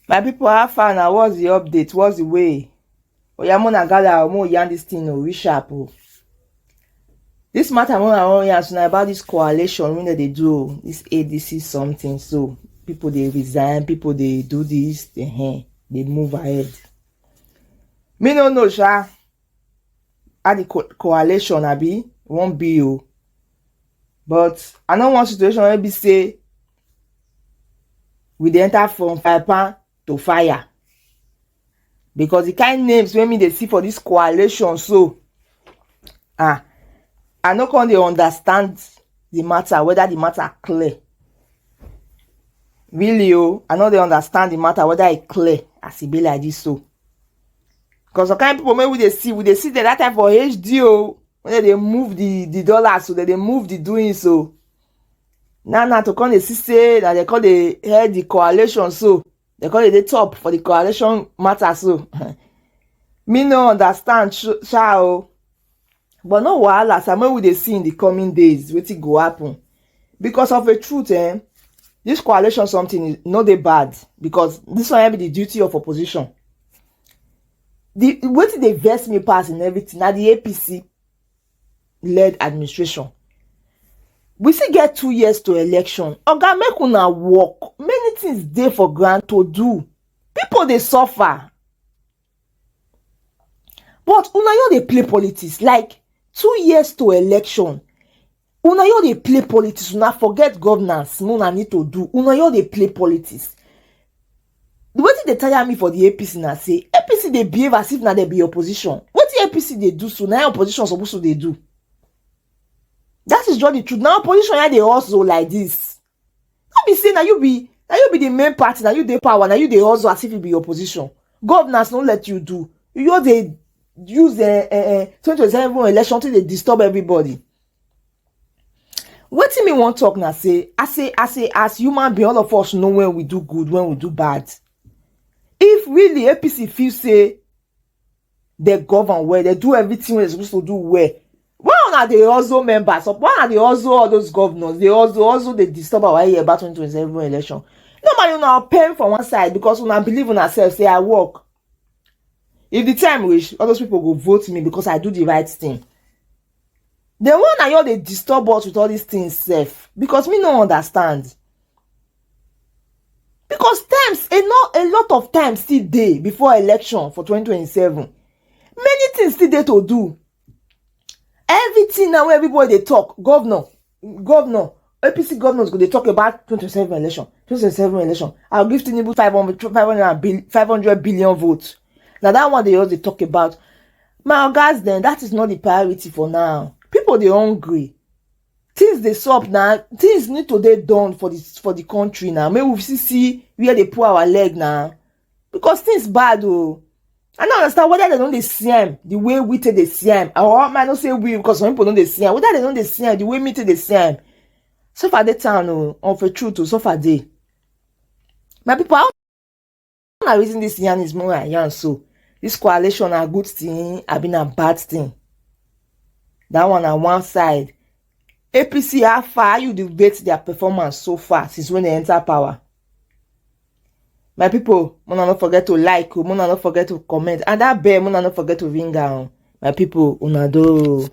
My people, how far now? What's the update? What's the way? Oyamona gala mo yarn this thing we sharp. This matter I yarn about this coalition when they do this ADC something. So people they resign, people they do this, they move ahead. Me no know sha. At the coalition abi won't be you. But I know one situation where be say we dey enter from fire pan to fire. Because the kind names when me they see for this coalition, so I no can they understand the matter, whether the matter clear. Really, I know they understand the matter, whether it clear as it be like this so. Because the kind of people maybe we see that time for HDO when they move the dollars, so they move the doing so. Now to come they see say that they call the head the coalition so. They call it the top for the coalition matter so. Me no understand sha. But no wahala, some we dey see in the coming days wetin go happen. Because of the truth, this coalition something is not dey bad, because this one be the duty of opposition. The wetin dey vex me pass in everything na the APC led administration. We still get 2 years to election. Oga, make una work. Many things dey for ground to do. People dey suffer. But una yo dey play politics. Like 2 years to election. Una yo dey play politics. Una forget governance. Una need to do. Una yo dey play politics. The wetin dey tire me for the APC na say APC dey behave as if na dey be opposition. Wetin APC dey do so na opposition suppose to dey do. That is just the truth. Now opposition here they hustle like this. Don't be saying that you be the main party, that you the power, that you the hustle as if you be opposition. Governors don't let you do. You they use the 2027 election to they disturb everybody. What me want talk now say? I say as human being, all of us know when we do good, when we do bad. If really APC feel say they govern well, they do everything they're supposed to do well. Why are they also members? Why are they also all those governors? They also they disturb our ear about 2027 election. Nobody will now pen for one side because we believe in ourselves. Say I work. If the time reach, all those people go vote me because I do the right thing. The one I hear they disturb us with all these things safe because me no understand. Because times a lot of times still day before election for 2027. Many things still there to do. Everything now everybody they talk, governor, APC governors go they talk about 2027 election. 2027 election. I'll give Tinubu 500 billion votes. Now that one they also talk about. My guys, then that is not the priority for now. People they hungry. Things they sup now. Things need to be done for the country now. Maybe we see where they pull our leg now. Because things bad oh. I don't understand whether they don't they see him the way we take the see him. Or I might not say we because some people don't they see him. Whether they don't they see him the way me take the see him. So far the town of a truth so far day. My people, how I reason this yarn is more yarn so. This coalition a good thing, I been a bad thing. That one on one side. APC how far you debate their performance so far since when they enter power. My people, mona not forget to like, mona not forget to comment, and that bell, mona not forget to ring down. My people, una do.